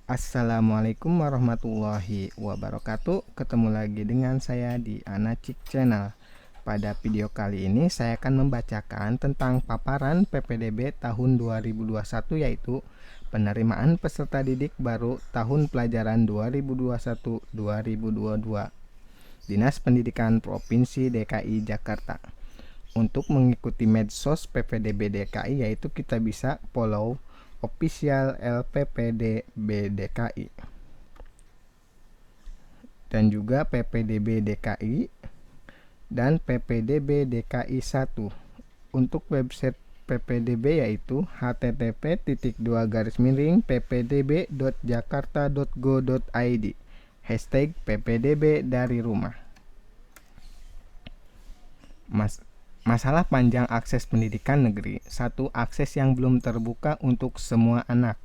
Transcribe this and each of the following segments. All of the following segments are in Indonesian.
Assalamualaikum warahmatullahi wabarakatuh. Ketemu lagi dengan saya di Anacik Channel. Pada video kali ini saya akan membacakan tentang paparan PPDB tahun 2021, yaitu penerimaan peserta didik baru tahun pelajaran 2021-2022 Dinas Pendidikan Provinsi DKI Jakarta. Untuk mengikuti medsos PPDB DKI, yaitu kita bisa follow official LPPDB DKI dan juga PPDB DKI dan PPDB DKI 1. Untuk website PPDB yaitu http://ppdb.jakarta.go.id #PPDB dari rumah. Masalah panjang akses pendidikan negeri. 1. Akses yang belum terbuka untuk semua anak.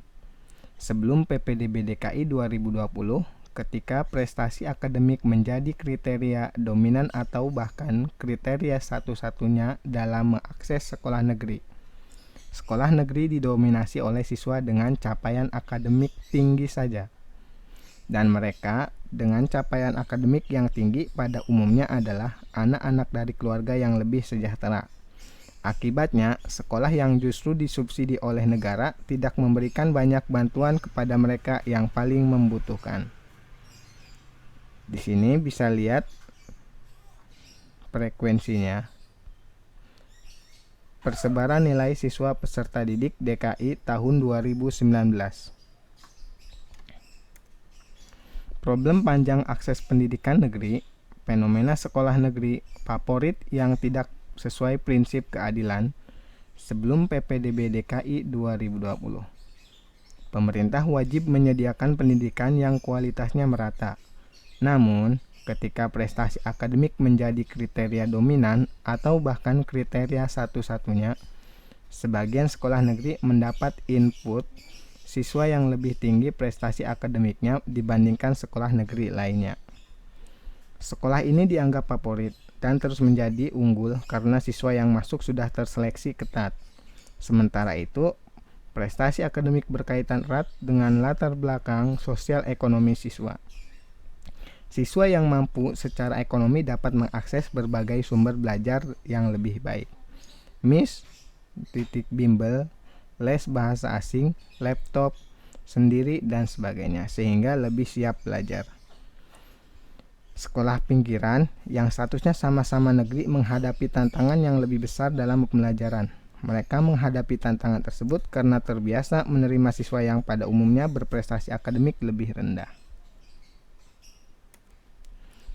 Sebelum PPDB DKI 2020, ketika prestasi akademik menjadi kriteria dominan atau bahkan kriteria satu-satunya dalam mengakses sekolah negeri. Sekolah negeri didominasi oleh siswa dengan capaian akademik tinggi saja. Dan mereka dengan capaian akademik yang tinggi pada umumnya adalah anak-anak dari keluarga yang lebih sejahtera. Akibatnya, sekolah yang justru disubsidi oleh negara tidak memberikan banyak bantuan kepada mereka yang paling membutuhkan. Di sini bisa lihat frekuensinya. Persebaran nilai siswa peserta didik DKI tahun 2019. Problem panjang akses pendidikan negeri, fenomena sekolah negeri favorit yang tidak sesuai prinsip keadilan sebelum PPDB DKI 2020. Pemerintah wajib menyediakan pendidikan yang kualitasnya merata. Namun, ketika prestasi akademik menjadi kriteria dominan atau bahkan kriteria satu-satunya, sebagian sekolah negeri mendapat input siswa yang lebih tinggi prestasi akademiknya dibandingkan sekolah negeri lainnya. Sekolah ini dianggap favorit dan terus menjadi unggul karena siswa yang masuk sudah terseleksi ketat. Sementara itu, prestasi akademik berkaitan erat dengan latar belakang sosial ekonomi siswa. Siswa yang mampu secara ekonomi dapat mengakses berbagai sumber belajar yang lebih baik. bimbel, les bahasa asing, laptop sendiri dan sebagainya, sehingga lebih siap belajar. Sekolah pinggiran yang statusnya sama-sama negeri menghadapi tantangan yang lebih besar dalam pembelajaran. Mereka menghadapi tantangan tersebut karena terbiasa menerima siswa yang pada umumnya berprestasi akademik lebih rendah.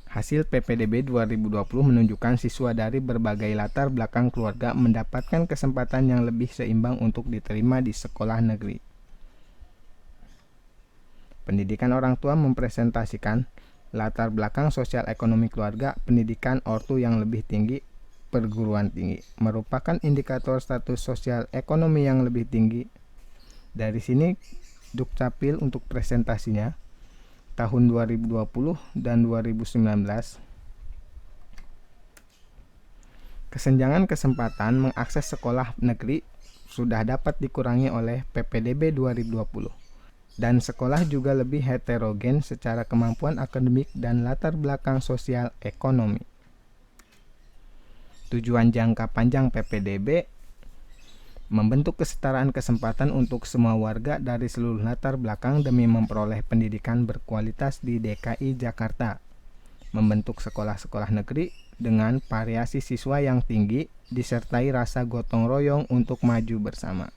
Hasil PPDB 2020 menunjukkan siswa dari berbagai latar belakang keluarga mendapatkan kesempatan yang lebih seimbang untuk diterima di sekolah negeri. Pendidikan orang tua mempresentasikan latar belakang sosial ekonomi keluarga, pendidikan ortu yang lebih tinggi, perguruan tinggi, merupakan indikator status sosial ekonomi yang lebih tinggi. Dari sini Dukcapil untuk presentasinya tahun 2020 dan 2019. Kesenjangan kesempatan mengakses sekolah negeri sudah dapat dikurangi oleh PPDB 2020. Dan sekolah juga lebih heterogen secara kemampuan akademik dan latar belakang sosial ekonomi. Tujuan jangka panjang PPDB membentuk kesetaraan kesempatan untuk semua warga dari seluruh latar belakang demi memperoleh pendidikan berkualitas di DKI Jakarta. Membentuk sekolah-sekolah negeri dengan variasi siswa yang tinggi disertai rasa gotong royong untuk maju bersama.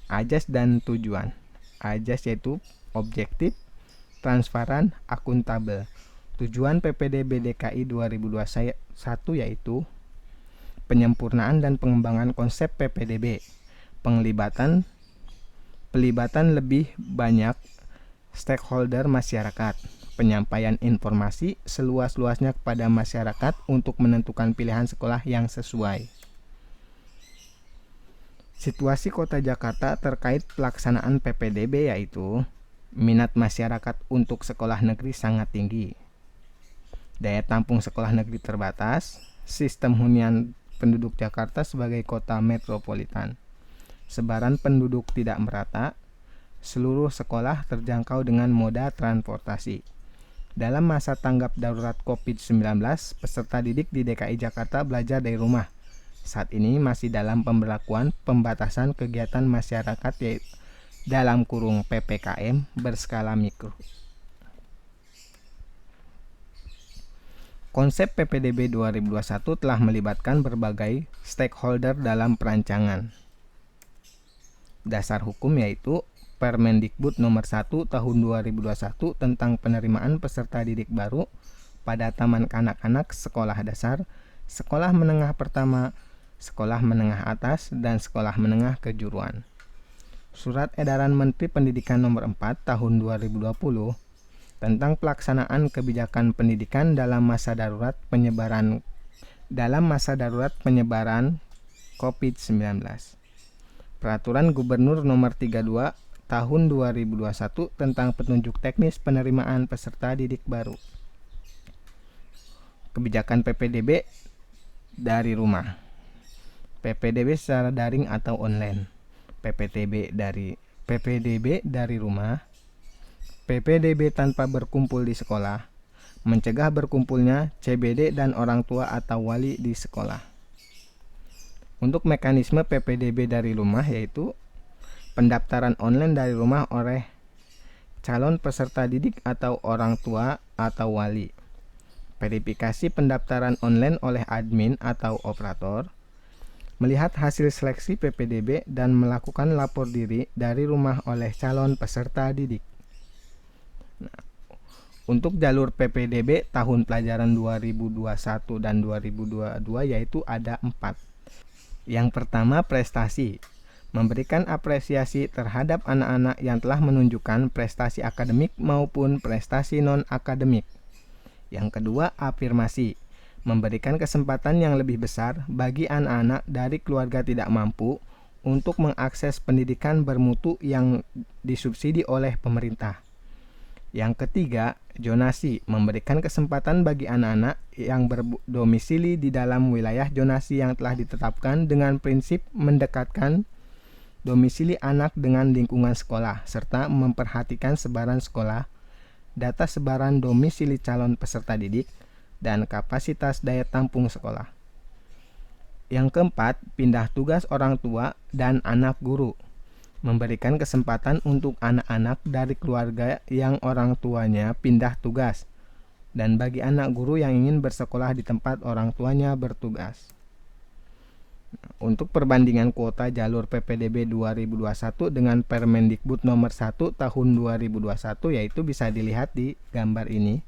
Ajas dan tujuan. Ajas yaitu objektif, transparan, akuntabel. Tujuan PPDB DKI 2021 yaitu penyempurnaan dan pengembangan konsep PPDB, pelibatan lebih banyak stakeholder masyarakat, penyampaian informasi seluas-luasnya kepada masyarakat untuk menentukan pilihan sekolah yang sesuai. Situasi Kota Jakarta terkait pelaksanaan PPDB yaitu minat masyarakat untuk sekolah negeri sangat tinggi, daya tampung sekolah negeri terbatas, sistem hunian penduduk Jakarta sebagai kota metropolitan, sebaran penduduk tidak merata, seluruh sekolah terjangkau dengan moda transportasi. Dalam masa tanggap darurat COVID-19, peserta didik di DKI Jakarta belajar dari rumah. Saat ini masih dalam pemberlakuan pembatasan kegiatan masyarakat yaitu dalam kurung PPKM berskala mikro. Konsep PPDB 2021 telah melibatkan berbagai stakeholder dalam perancangan. Dasar hukum yaitu Permendikbud nomor 1 tahun 2021 tentang penerimaan peserta didik baru pada taman kanak-kanak sekolah dasar, sekolah menengah pertama, sekolah menengah atas, dan sekolah menengah kejuruan. Surat Edaran Menteri Pendidikan nomor 4 tahun 2020 tentang pelaksanaan kebijakan pendidikan dalam masa darurat penyebaran COVID-19. Peraturan Gubernur nomor 32 tahun 2021 tentang petunjuk teknis penerimaan peserta didik baru. Kebijakan PPDB dari rumah. PPDB secara daring atau online. PPDB dari rumah. PPDB tanpa berkumpul di sekolah, mencegah berkumpulnya CBD dan orang tua atau wali di sekolah. Untuk mekanisme PPDB dari rumah yaitu pendaftaran online dari rumah oleh calon peserta didik atau orang tua atau wali, verifikasi pendaftaran online oleh admin atau operator, melihat hasil seleksi PPDB dan melakukan lapor diri dari rumah oleh calon peserta didik. Untuk jalur PPDB tahun pelajaran 2021 dan 2022 yaitu ada 4. Yang pertama, prestasi. Memberikan apresiasi terhadap anak-anak yang telah menunjukkan prestasi akademik maupun prestasi non-akademik. Yang kedua, afirmasi. Memberikan kesempatan yang lebih besar bagi anak-anak dari keluarga tidak mampu untuk mengakses pendidikan bermutu yang disubsidi oleh pemerintah. Yang ketiga, zonasi, memberikan kesempatan bagi anak-anak yang berdomisili di dalam wilayah zonasi yang telah ditetapkan dengan prinsip mendekatkan domisili anak dengan lingkungan sekolah, serta memperhatikan sebaran sekolah, data sebaran domisili calon peserta didik, dan kapasitas daya tampung sekolah. Yang keempat, pindah tugas orang tua dan anak guru. Memberikan kesempatan untuk anak-anak dari keluarga yang orang tuanya pindah tugas, dan bagi anak guru yang ingin bersekolah di tempat orang tuanya bertugas. Untuk perbandingan kuota jalur PPDB 2021 dengan Permendikbud nomor 1 tahun 2021 yaitu bisa dilihat di gambar ini.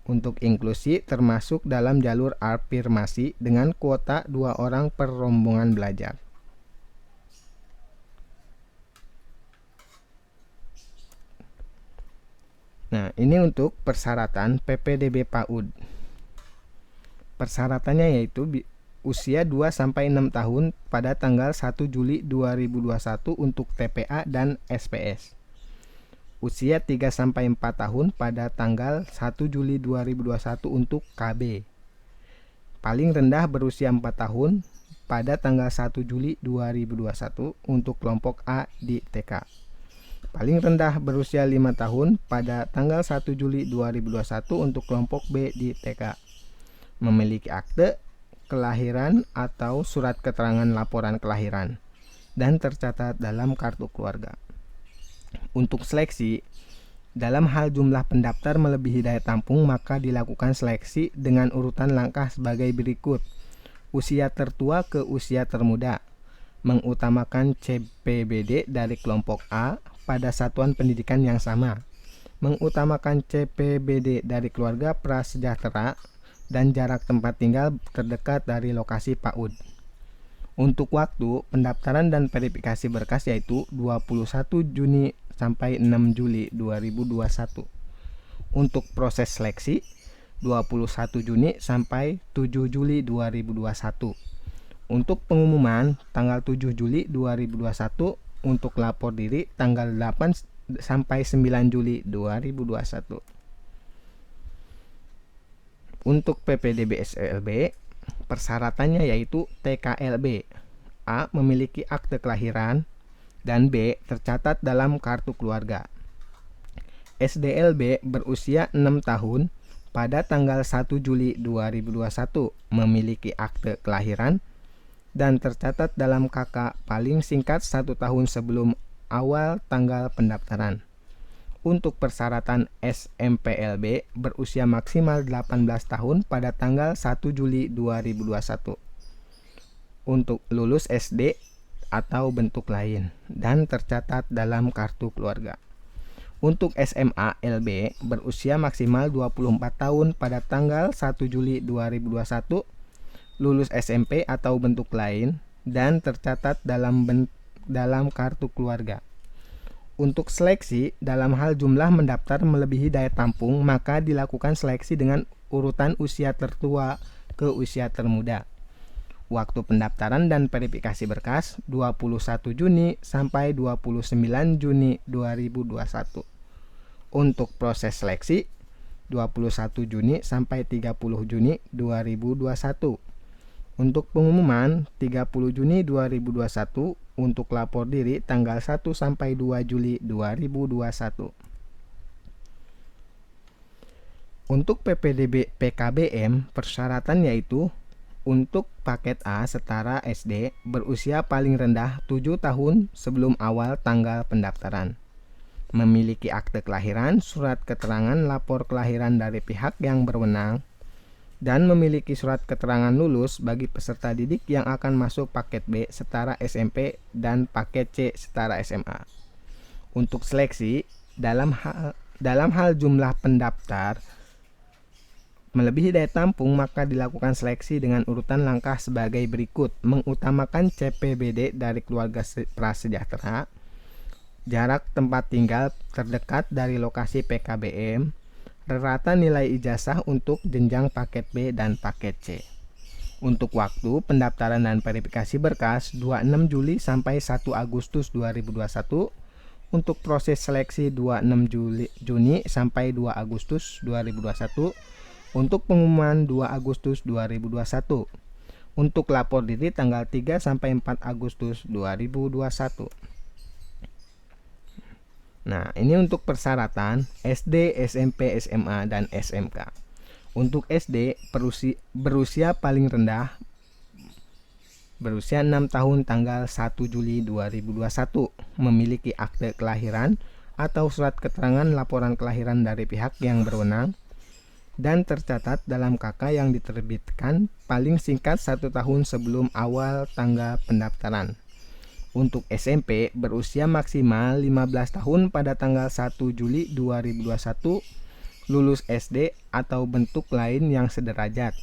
Untuk inklusi termasuk dalam jalur afirmasi dengan kuota 2 orang per rombongan belajar. Nah, ini untuk persyaratan PPDB PAUD. Persyaratannya yaitu usia 2-6 tahun pada tanggal 1 Juli 2021 untuk TPA dan SPS. Usia 3-4 tahun pada tanggal 1 Juli 2021 untuk KB. Paling rendah berusia 4 tahun pada tanggal 1 Juli 2021 untuk kelompok A di TK. Paling rendah berusia 5 tahun pada tanggal 1 Juli 2021 untuk kelompok B di TK. Memiliki akte kelahiran atau surat keterangan laporan kelahiran dan tercatat dalam kartu keluarga. Untuk seleksi, dalam hal jumlah pendaftar melebihi daya tampung maka dilakukan seleksi dengan urutan langkah sebagai berikut. Usia tertua ke usia termuda. Mengutamakan CPBD dari kelompok A pada satuan pendidikan yang sama, mengutamakan CPBD dari keluarga prasejahtera, dan jarak tempat tinggal terdekat dari lokasi PAUD. Untuk waktu, pendaftaran dan verifikasi berkas yaitu 21 Juni sampai 6 Juli 2021. Untuk proses seleksi, 21 Juni sampai 7 Juli 2021. Untuk pengumuman, tanggal 7 Juli 2021. Untuk lapor diri, tanggal 8 sampai 9 Juli 2021. Untuk PPDB SLB, persyaratannya yaitu TKLB, A. memiliki akte kelahiran, dan B. tercatat dalam kartu keluarga. SDLB berusia 6 tahun pada tanggal 1 Juli 2021, memiliki akte kelahiran, dan tercatat dalam KK paling singkat 1 tahun sebelum awal tanggal pendaftaran. Untuk persyaratan SMPLB berusia maksimal 18 tahun pada tanggal 1 Juli 2021. Untuk lulus SD atau bentuk lain dan tercatat dalam kartu keluarga. Untuk SMA LB berusia maksimal 24 tahun pada tanggal 1 Juli 2021, lulus SMP atau bentuk lain dan tercatat dalam kartu keluarga. Untuk seleksi, dalam hal jumlah mendaftar melebihi daya tampung, maka dilakukan seleksi dengan urutan usia tertua ke usia termuda. Waktu pendaftaran dan verifikasi berkas 21 Juni sampai 29 Juni 2021. Untuk proses seleksi 21 Juni sampai 30 Juni 2021. Untuk pengumuman 30 Juni 2021, untuk lapor diri tanggal 1 sampai 2 Juli 2021. Untuk PPDB PKBM, persyaratan yaitu untuk paket A setara SD berusia paling rendah 7 tahun sebelum awal tanggal pendaftaran. Memiliki akte kelahiran, surat keterangan lapor kelahiran dari pihak yang berwenang, dan memiliki surat keterangan lulus bagi peserta didik yang akan masuk paket B setara SMP dan paket C setara SMA. Untuk seleksi, dalam hal jumlah pendaftar melebihi daya tampung, maka dilakukan seleksi dengan urutan langkah sebagai berikut: mengutamakan CPBD dari keluarga prasejahtera, jarak tempat tinggal terdekat dari lokasi PKBM, rata nilai ijazah untuk jenjang paket B dan paket C. Untuk waktu pendaftaran dan verifikasi berkas 26 Juli sampai 1 Agustus 2021. Untuk proses seleksi 26 Juni sampai 2 Agustus 2021. Untuk pengumuman 2 Agustus 2021. Untuk lapor diri tanggal 3 sampai 4 Agustus 2021. Nah, ini untuk persyaratan SD, SMP, SMA, dan SMK. Untuk SD, berusia paling rendah berusia 6 tahun tanggal 1 Juli 2021, memiliki akte kelahiran atau surat keterangan laporan kelahiran dari pihak yang berwenang, dan tercatat dalam KK yang diterbitkan paling singkat 1 tahun sebelum awal tanggal pendaftaran. Untuk SMP, berusia maksimal 15 tahun pada tanggal 1 Juli 2021, lulus SD atau bentuk lain yang sederajat.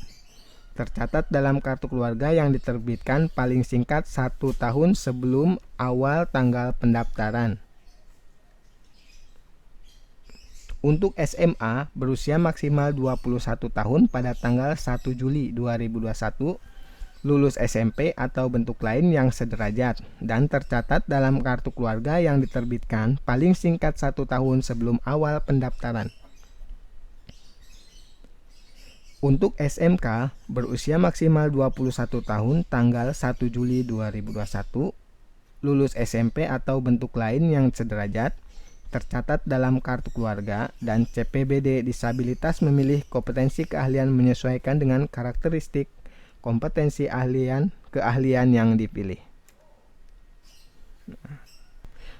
Tercatat dalam kartu keluarga yang diterbitkan paling singkat 1 tahun sebelum awal tanggal pendaftaran. Untuk SMA, berusia maksimal 21 tahun pada tanggal 1 Juli 2021, lulus SMP atau bentuk lain yang sederajat, dan tercatat dalam kartu keluarga yang diterbitkan paling singkat 1 tahun sebelum awal pendaftaran. Untuk SMK, berusia maksimal 21 tahun tanggal 1 Juli 2021, lulus SMP atau bentuk lain yang sederajat, tercatat dalam kartu keluarga, dan CPBD disabilitas memilih kompetensi keahlian menyesuaikan dengan karakteristik kompetensi keahlian yang dipilih.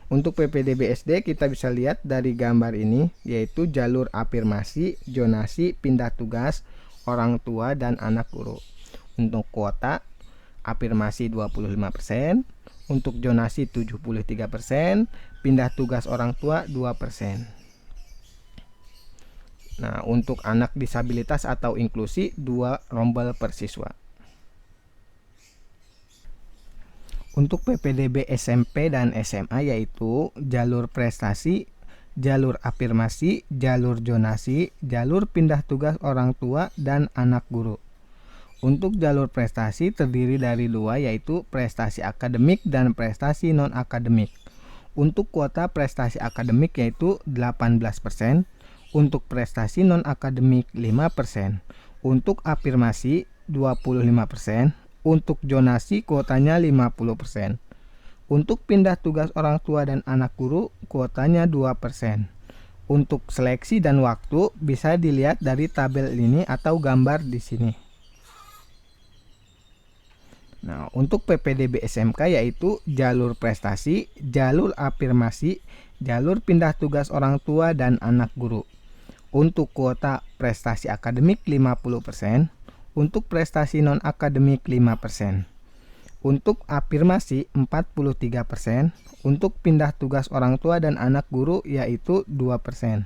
Untuk PPDB SD kita bisa lihat dari gambar ini, yaitu jalur afirmasi, zonasi, pindah tugas, orang tua dan anak guru. Untuk kuota, afirmasi 25%, Untuk zonasi 73%, pindah tugas orang tua 2%. Nah, untuk anak disabilitas atau inklusi 2 rombel per siswa. Untuk PPDB SMP dan SMA yaitu jalur prestasi, jalur afirmasi, jalur zonasi, jalur pindah tugas orang tua, dan anak guru. Untuk jalur prestasi terdiri dari 2 yaitu prestasi akademik dan prestasi non-akademik. Untuk kuota prestasi akademik yaitu 18%, untuk prestasi non-akademik 5%, untuk afirmasi 25%, untuk zonasi kuotanya 50%. Untuk pindah tugas orang tua dan anak guru kuotanya 2%. Untuk seleksi dan waktu bisa dilihat dari tabel ini atau gambar di sini. Nah, untuk PPDB SMK yaitu jalur prestasi, jalur afirmasi, jalur pindah tugas orang tua dan anak guru. Untuk kuota prestasi akademik 50%, untuk prestasi non-akademik 5%. Untuk afirmasi 43%, untuk pindah tugas orang tua dan anak guru yaitu 2%.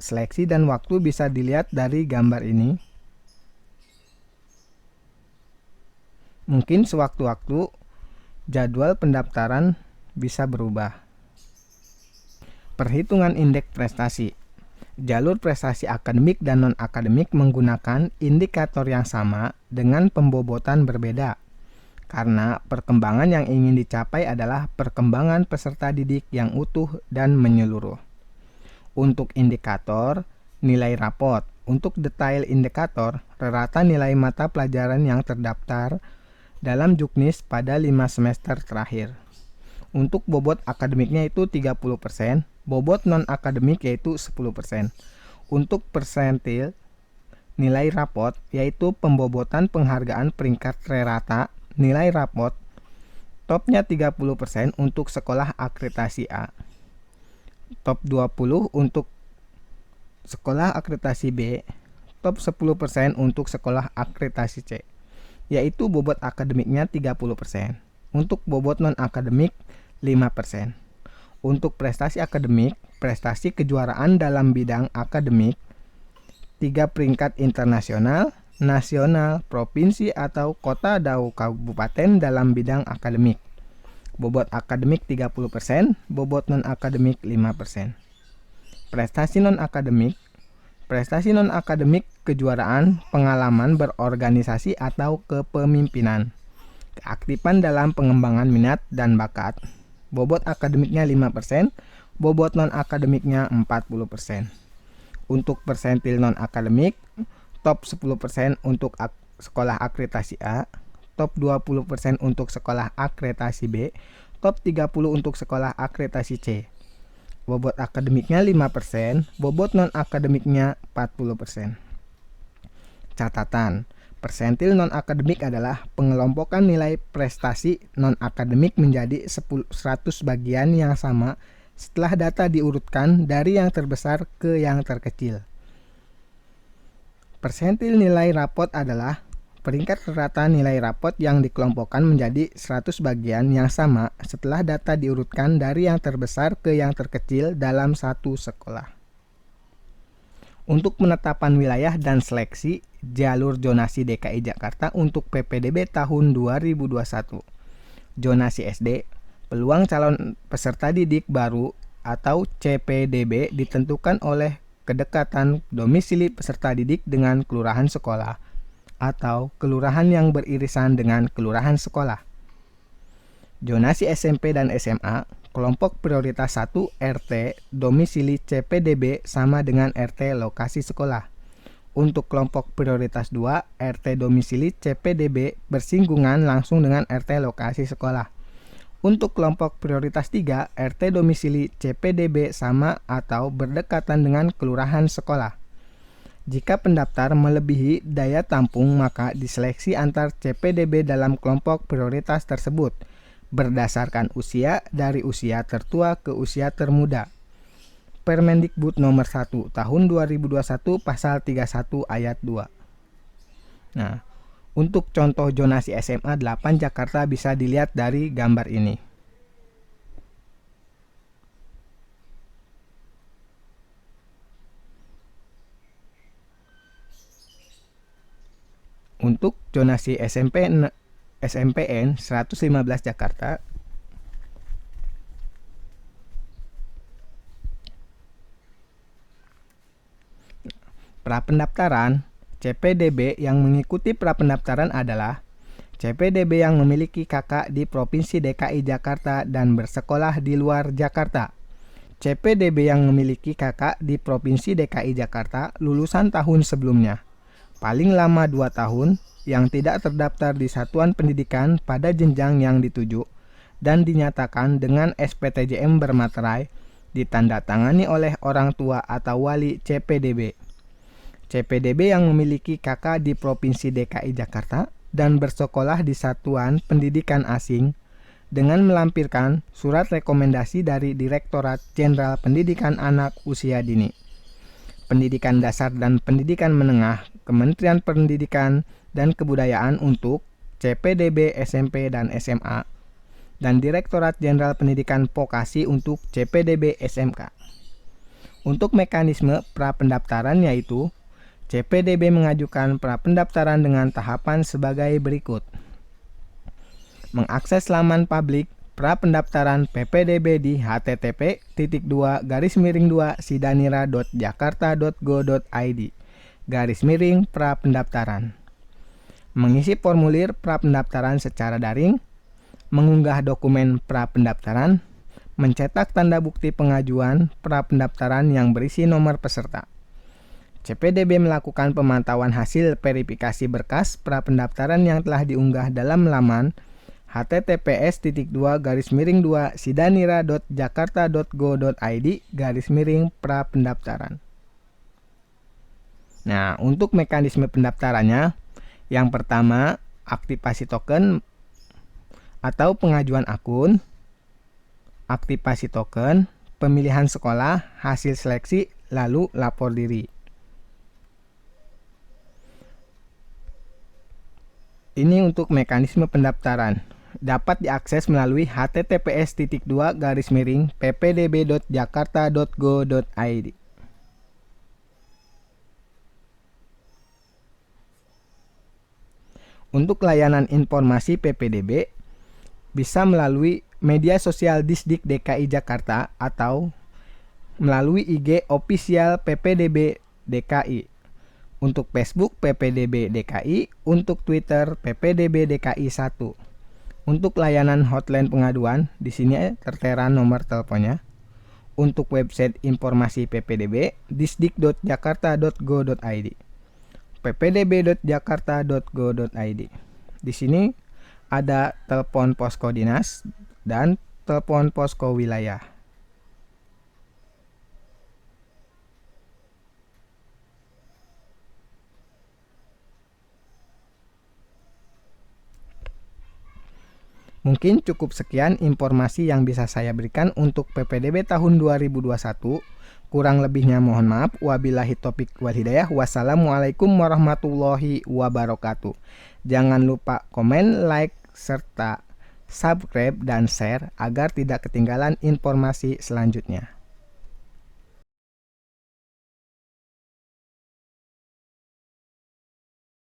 Seleksi dan waktu bisa dilihat dari gambar ini. Mungkin sewaktu-waktu jadwal pendaftaran bisa berubah. Perhitungan indeks prestasi. Jalur prestasi akademik dan non-akademik menggunakan indikator yang sama dengan pembobotan berbeda. Karena perkembangan yang ingin dicapai adalah perkembangan peserta didik yang utuh dan menyeluruh. Untuk indikator, nilai rapot. Untuk detail indikator, rata nilai mata pelajaran yang terdaftar dalam Juknis pada 5 semester terakhir. Untuk bobot akademiknya itu 30%, bobot non-akademik yaitu 10%. Untuk persentil nilai rapot yaitu pembobotan penghargaan peringkat rata nilai rapot, topnya 30% untuk sekolah akreditasi A, top 20 untuk sekolah akreditasi B, top 10% untuk sekolah akreditasi C. Yaitu bobot akademiknya 30%. Untuk bobot non-akademik 5%. Untuk prestasi akademik, prestasi kejuaraan dalam bidang akademik, 3 peringkat internasional, nasional, provinsi atau kota atau kabupaten dalam bidang akademik. Bobot akademik 30%, bobot non-akademik 5%. Prestasi non-akademik, prestasi non-akademik kejuaraan, pengalaman berorganisasi atau kepemimpinan, keaktifan dalam pengembangan minat dan bakat. Bobot akademiknya 5%, bobot non-akademiknya 40%. Untuk persentil non-akademik, top 10% untuk sekolah akreditasi A, top 20% untuk sekolah akreditasi B, top 30 untuk sekolah akreditasi C. Bobot akademiknya 5%, bobot non-akademiknya 40%. Catatan, persentil non-akademik adalah pengelompokan nilai prestasi non-akademik menjadi 100 bagian yang sama setelah data diurutkan dari yang terbesar ke yang terkecil. Persentil nilai rapot adalah peringkat rata nilai rapot yang dikelompokkan menjadi 100 bagian yang sama setelah data diurutkan dari yang terbesar ke yang terkecil dalam satu sekolah. Untuk penetapan wilayah dan seleksi jalur zonasi DKI Jakarta untuk PPDB tahun 2021. Zonasi SD, peluang calon peserta didik baru atau CPDB ditentukan oleh kedekatan domisili peserta didik dengan kelurahan sekolah atau kelurahan yang beririsan dengan kelurahan sekolah. Zonasi SMP dan SMA, kelompok prioritas 1 RT domisili CPDB sama dengan RT lokasi sekolah. Untuk kelompok prioritas 2 RT domisili CPDB bersinggungan langsung dengan RT lokasi sekolah. Untuk kelompok prioritas 3 RT domisili CPDB sama atau berdekatan dengan kelurahan sekolah. Jika pendaftar melebihi daya tampung, maka diseleksi antar CPDB dalam kelompok prioritas tersebut berdasarkan usia dari usia tertua ke usia termuda. Permendikbud nomor 1 tahun 2021 pasal 31 ayat 2. Nah, Untuk contoh zonasi SMA 8 Jakarta bisa dilihat dari gambar ini. Untuk zonasi SMPN 115 Jakarta, prapendaftaran CPDB yang mengikuti prapendaftaran adalah CPDB yang memiliki kakak di Provinsi DKI Jakarta dan bersekolah di luar Jakarta. CPDB yang memiliki kakak di Provinsi DKI Jakarta lulusan tahun sebelumnya, paling lama 2 tahun, yang tidak terdaftar di satuan pendidikan pada jenjang yang dituju, dan dinyatakan dengan SPTJM bermaterai, ditandatangani oleh orang tua atau wali CPDB. CPDB yang memiliki kakak di Provinsi DKI Jakarta dan bersekolah di satuan pendidikan asing, dengan melampirkan surat rekomendasi dari Direktorat Jenderal Pendidikan Anak Usia Dini, Pendidikan Dasar dan Pendidikan Menengah, Kementerian Pendidikan dan Kebudayaan untuk CPDB SMP dan SMA, dan Direktorat Jenderal Pendidikan Vokasi untuk CPDB SMK. Untuk mekanisme prapendaftaran yaitu CPDB mengajukan prapendaftaran dengan tahapan sebagai berikut. Mengakses laman publik prapendaftaran PPDB di http://sidanira.jakarta.go.id/prapendaftaran. Mengisi formulir prapendaftaran secara daring, mengunggah dokumen prapendaftaran, mencetak tanda bukti pengajuan prapendaftaran yang berisi nomor peserta. CPDB melakukan pemantauan hasil verifikasi berkas prapendaftaran yang telah diunggah dalam laman https://sidanira.jakarta.go.id/prapendaftaran. Nah, untuk mekanisme pendaftarannya, yang pertama, aktivasi token atau pengajuan akun, aktivasi token, pemilihan sekolah, hasil seleksi, lalu lapor diri. Ini untuk mekanisme pendaftaran. Dapat diakses melalui https://ppdb.jakarta.go.id. Untuk layanan informasi PPDB, bisa melalui media sosial Disdik DKI Jakarta atau melalui IG official PPDB DKI. Untuk Facebook PPDB DKI, untuk Twitter PPDB DKI 1. Untuk layanan hotline pengaduan, di sini tertera nomor teleponnya. Untuk website informasi PPDB, disdik.jakarta.go.id. ppdb.jakarta.go.id. Di sini ada telepon posko dinas dan telepon posko wilayah. Mungkin cukup sekian informasi yang bisa saya berikan untuk PPDB tahun 2021. Kurang lebihnya mohon maaf. Wabillahi taufiq wal hidayah. Wassalamualaikum warahmatullahi wabarakatuh. Jangan lupa komen, like, serta subscribe dan share agar tidak ketinggalan informasi selanjutnya.